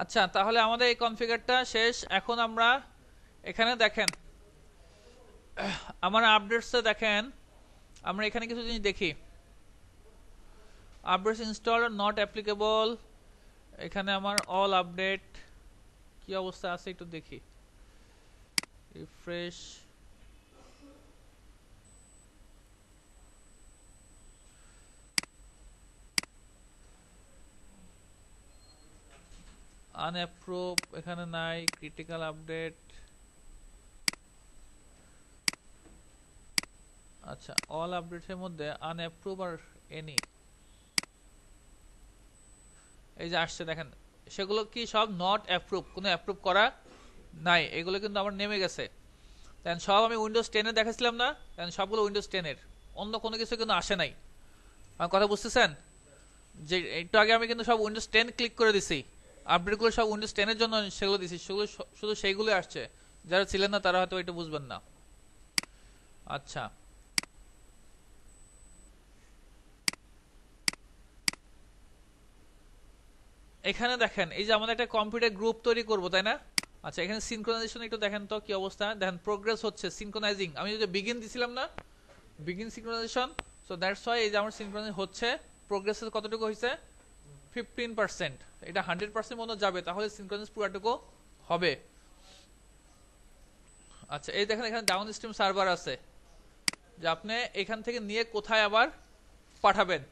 আচ্ছা, তাহলে আমাদের এই কনফিগারটা শেষ। এখন আমরা এখানে দেখেন আমার আপডেটসে দেখেন আমরা এখানে কিছু জিনিস দেখি। আপডেটস ইনস্টল নট অ্যাপ্লিকেবল, এখানে আমার অল আপডেট কি অবস্থা আছে একটু দেখি। রিফ্রেশ, আনঅ্যাপ্রুভ এখানে নাই, ক্রিটিক্যাল আপডেট। আচ্ছা, অল আপডেটসের মধ্যে আনঅ্যাপ্রুভ আর এনি এই যে আসছে দেখেন, সেগুলো কি সব নট অ্যাপ্রুভ, কোনো অ্যাপ্রুভ করা নাই। এগুলো কিন্তু আমার নেমে গেছে। দেন সব আমি উইন্ডোজ 10 দেখাচ্ছিলাম না, দেন সবগুলো উইন্ডোজ 10, অন্য কোনো কিছু কিন্তু আসে নাই। আমার কথা বুঝতেছেন? যে একটু আগে আমি কিন্তু সব উইন্ডোজ 10 ক্লিক করে দিছি, আপডেটগুলো সব উইন্ডোজ 10 জন্য সেগুলো দিছি, সেগুলো শুধু সেইগুলো আসছে। যারা ছিলেন না তারা হয়তো এটা বুঝবেন না। আচ্ছা, এখানে দেখেন এই যে আমাদের একটা কম্পিউটার গ্রুপ তৈরি করব, তাই না? আচ্ছা, এখানে সিনক্রোনাইজেশন একটু দেখেন তো কি অবস্থা। দেখেন প্রোগ্রেস হচ্ছে, সিনক্রোনাইজিং। আমি যদি বিগিন দিছিলাম না, begin synchronisation, so that's why এই যে আমার সিনক্রোনাইজ হচ্ছে। প্রোগ্রেসের কতটুকু হয়েছে? 15%। এটা 100% মতো যাবে, তাহলে সিনক্রোনাইজ পুরোটুকু হবে। আচ্ছা, এই দেখেন এখানে ডাউন স্ট্রিম সার্ভার আছে, যে আপনি এখান থেকে নিয়ে কোথায় আবার পাঠাবেন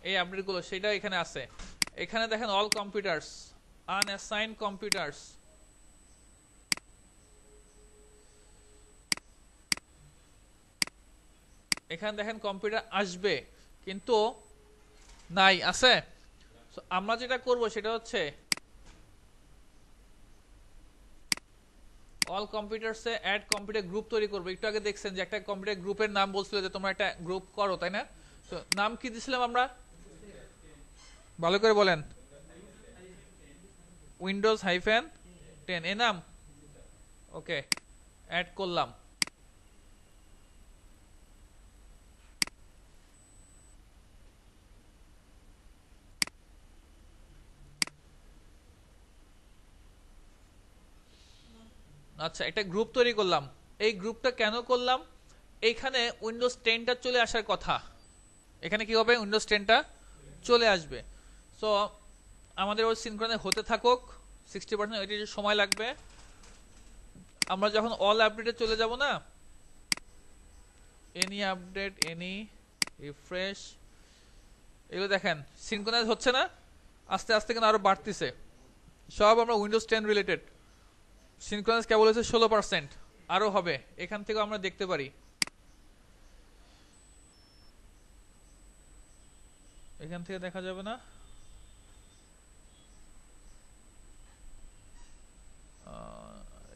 এই আপডেটগুলো, সেটা এখানে আছে। এখানে দেখেন অল কম্পিউটার্স, আনঅ্যাসাইন কম্পিউটার্স, এখানে দেখেন কম্পিউটার আসবে কিন্তু নাই, আছে। So, আমরা যেটা করব সেটা হচ্ছে অল কম্পিউটারসে অ্যাড কম্পিউটার গ্রুপ তৈরি করব। একটু আগে দেখছেন যে একটা কম্পিউটার গ্রুপের নাম বলছিল যে তোমরা একটা গ্রুপ করো, তাই না? তো নাম কি দিছিলাম আমরা? ভালো করে বলেন। উইন্ডোজ হাইফেন 10 এ নাম। ওকে, অ্যাড করলাম। আচ্ছা, একটা গ্রুপ তৈরি করলাম। এই গ্রুপটা কেন করলাম? এইখানে উইন্ডোজ 10টা চলে আসার কথা। এখানে কি হবে? উইন্ডোজ 10টা চলে আসবে। সো আমাদের ওই সিনক্রোনাইজ হতে থাকুক, 60% ওইটি সময় লাগবে। আমরা যখন অল আপডেটে চলে যাব না, এনি আপডেট, এনি রিফ্রেশ, এগুলো দেখেন সিনক্রোনাইজ হচ্ছে না, আস্তে আস্তে কিন্তু আরো বাড়তিছে। সব আমরা উইন্ডোজ 10 রিলেটেড। সিনক্রোনাইজ কেবল হচ্ছে 16%, আরো হবে। এখান থেকে আমরা দেখতে পারি, এখান থেকে দেখা যাবে না?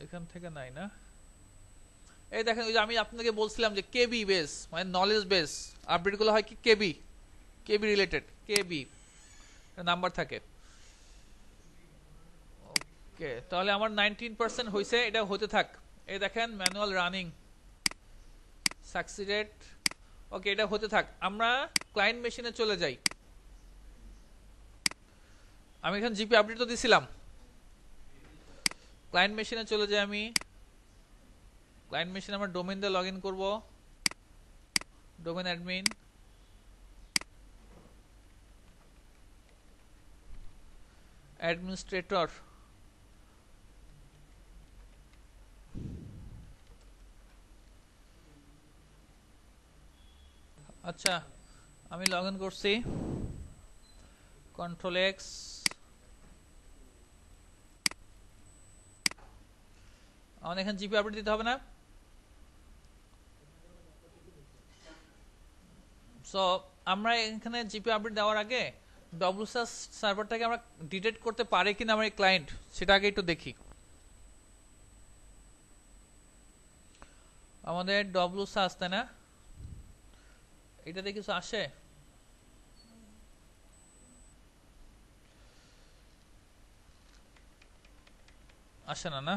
এখান থেকে নাই না? এই দেখেন, ওই যে আমি আপনাকে বলছিলাম যে কেবি বেস মানে নলেজ বেস আপডেটগুলো হয় কি কেবি, কেবি রিলেটেড, কেবি নাম্বার থাকে। ওকে, তাহলে আমার 19% হয়েছে, এটা হতে থাক। এই দেখেন ম্যানুয়াল রানিং সাকসিডেড। ওকে, এটা হতে থাক। আমরা ক্লায়েন্ট মেশিনে চলে যাই। আমি এখানে জিপি আপডেট তো দিছিলাম। ক্লায়েন্ট মেশিনে চলে যাই আমি। ক্লায়েন্ট মেশিনে আমরা ডোমেন দিয়ে লগ ইন করবো, ডোমেন অ্যাডমিন। অ্যাডমিনিস্ট্রেটর, আচ্ছা আমি লগ ইন করছি। কন্ট্রোল এক্স, আমাদের এখানে জিপি আপডেট দিতে হবে না? সো আমরা এখানে জিপি আপডেট দেওয়ার আগে ডব্লিউএস সার্ভারটাকে আমরা ডিটেক্ট করতে পারে কিনা আমার এই ক্লায়েন্ট, সেটা আগে একটু দেখি। আমাদের ডব্লিউএস আসতে না, এটাতে কিছু আসে? আসে না, না?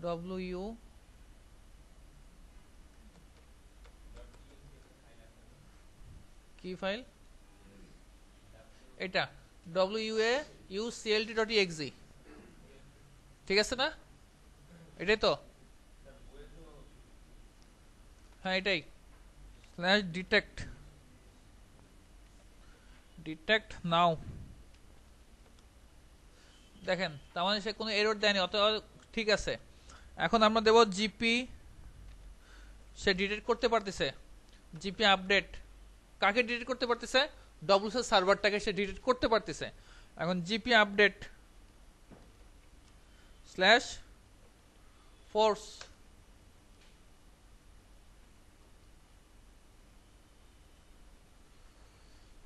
ডব্লিউ কি ফাইল? এটা wuauclt.exe, ঠিক আছে না? এটাই তো, হ্যাঁ এটাই। স্ল্যাশ ডিটেক্ট নাও। দেখেন তার মানে সে কোনো এরর দেয়নি, অত ঠিক আছে। এখন আমরা দেব জিপি, সে ডিটেক্ট করতে পারতেছে। জিপি আপডেট, কাকে ডিটেক্ট করতে পারতেছে? ডব্লিউএস সার্ভারটাকে সে ডিটেক্ট করতে পারতেছে। এখন জিপি আপডেট স্ল্যাশ ফোর্স,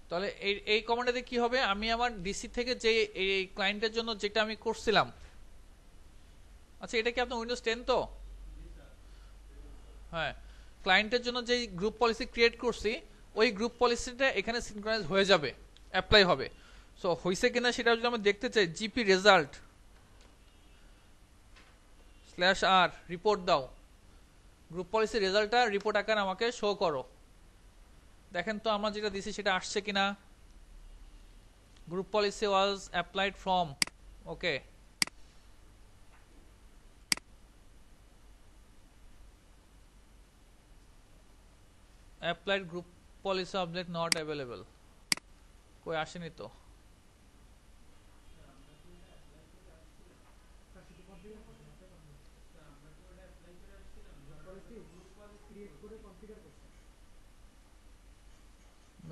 তাহলে এই কমান্ডে কি হবে? আমি আমার ডিসি থেকে যে এই ক্লায়েন্টের জন্য যেটা আমি করছিলাম, আচ্ছা এটা কি আপনার উইন্ডোজ 10 তো? হ্যাঁ, ক্লায়েন্টের জন্য যেই গ্রুপ পলিসি ক্রিয়েট করছি ওই গ্রুপ পলিসিটা এখানে সিনক্রোনাইজ হয়ে যাবে, অ্যাপ্লাই হবে। সো হইছে কিনা সেটা যদি আমরা দেখতে চাই, GP result slash R report দাও, গ্রুপ পলিসি রেজাল্টটা রিপোর্ট আকারে আমাকে শো করো। দেখেন তো আমরা যেটা দিছি সেটা আসছে কিনা। Group policy was applied from, okay, applied group policy object not available, কই আসেনি তো।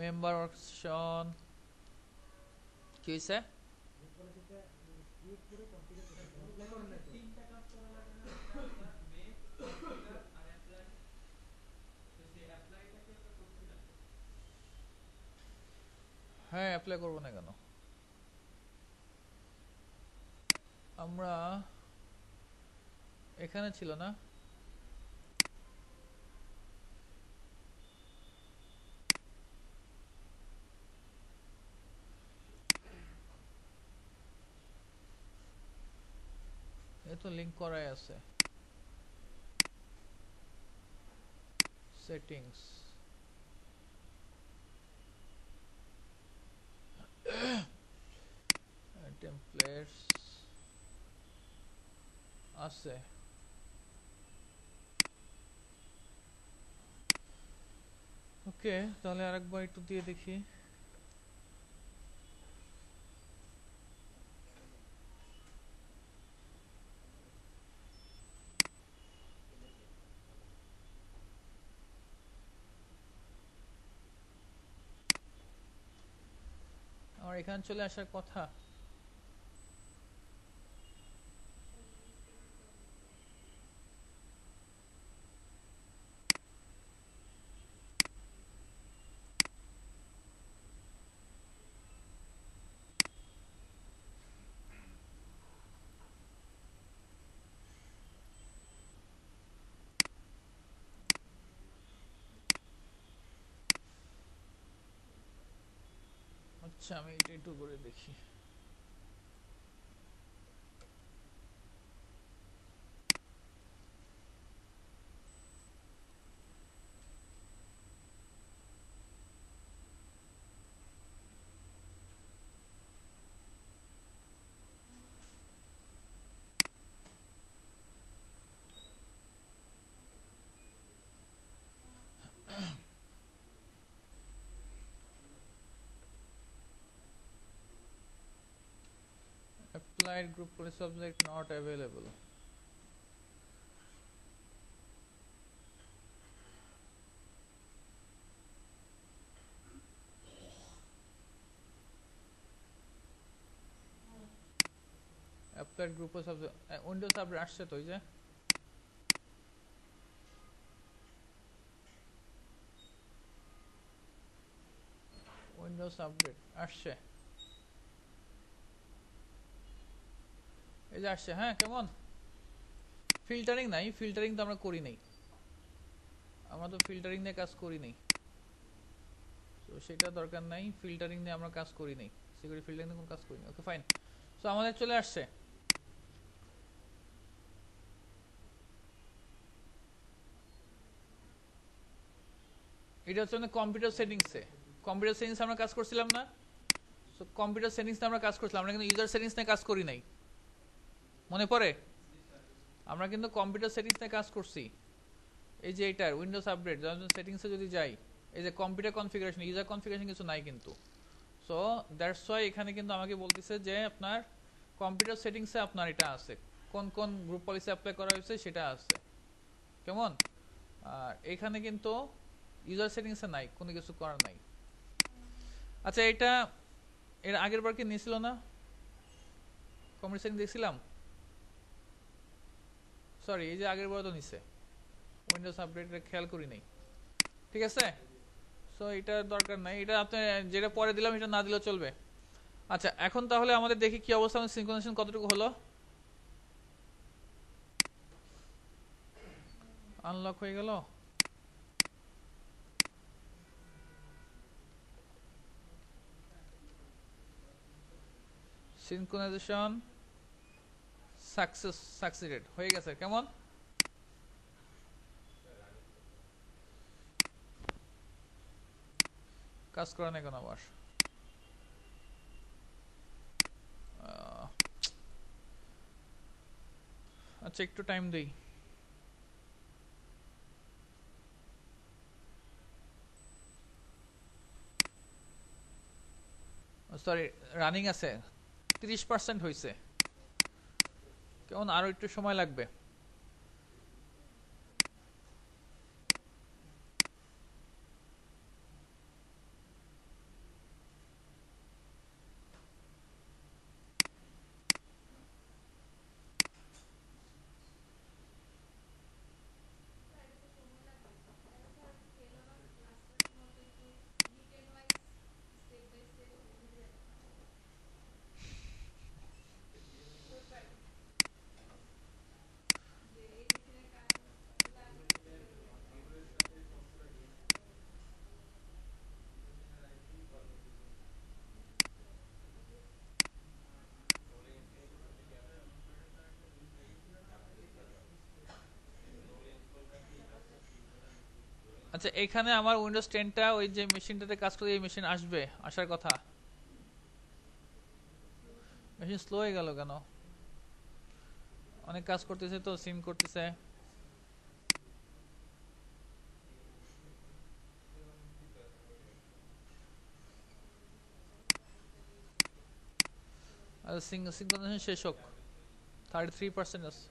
মেম্বার অপশন কি হইছে? হ্যাঁ অ্যাপ্লাই করবো না কেন? আমরা এখানে ছিল না? এ তো লিংক করাই আছে। সেটিংস, টেমপ্লেটস আছে। ওকে, তাহলে আরেকবার একটু দিয়ে দেখি। আমার এখানে চলে আসার কথা। আচ্ছা আমি এটা একটু করে দেখি। Applied group policy object not available. Applied group of subject Windows update আসছে তো, এই যে Windows আপডেট আসছে, এই যে আসছে। হ্যাঁ কেমন? ফিল্টারিং নাই, ফিল্টারিং তো আমরা করি নাই, আমরা তো ফিল্টারিং নিয়ে কাজ করি নাই, তো সেটা দরকার নাই। ফিল্টারিং নিয়ে আমরা কাজ করি নাই, সিকিউরিটি ফিল্টারিং নিয়ে কোনো কাজ করি নাই। ওকে ফাইন, সো আমাদের চলে আসছে। এটা হচ্ছে কম্পিউটার সেটিংসে, কম্পিউটার সেটিংসে আমরা কাজ করছিলাম না? সো কম্পিউটার সেটিংস নিয়ে আমরা কাজ করছিলাম, আমরা কিন্তু ইউজার সেটিংস নিয়ে কাজ করি নাই, মনে পড়ে? আমরা কিন্তু কম্পিউটার সেটিংস নিয়ে কাজ করছি। এই যে এটার উইন্ডোজ আপডেট সেটিংসে যদি যাই, এই যে কম্পিউটার কনফিগারেশন, ইউজার কনফিগারেশন কিছু নাই কিন্তু। সো দ্যাটস ওয়াই এখানে কিন্তু আমাকে বলতেছে যে আপনার কম্পিউটার সেটিংসে আপনার এটা আছে, কোন কোন গ্রুপ পলিসি অ্যাপ্লাই করা হয়েছে সেটা আছে, কেমন? আর এখানে কিন্তু ইউজার সেটিংসে নাই, কোনো কিছু করার নাই। আচ্ছা, এটা এর আগের বার কি নিয়েছিল না কম্পিউটার সেটিং দেখছিলাম? সরি, এই যে আগের বার তো নিছে উইন্ডোজ আপডেট, খেয়াল করি নাই। ঠিক আছে, সো এটা দরকার নাই, এটা আপনি যেটা পরে দিলাম এটা না দিলেও চলবে। আচ্ছা, এখন তাহলে আমাদের দেখি কি অবস্থা, আমাদের সিনক্রোনাইজেশন কতটুকু হলো। আনলক হয়ে গেল। সিনক্রোনাইজেশন সাকসিডেড হয়ে গেছে, কেমন? কাজ করা নাই কেন আবার? আচ্ছা, একটু টাইম দেই। সরি, রানিং আছে, 30% হয়েছে, কেমন? আরো একটু সময় লাগবে। আচ্ছা, এখানে আমার উইন্ডোজ 10টা ওই যে মেশিনটাতে কাজ করে, এই মেশিন আসবে, আসার কথা। মেশিন স্লো হয়ে গেল কেন? অনেক কাজ করতেছে তো, সিম করতেছে। সিনক্রোনাইজেশন শেষ হোক, 33% আছে।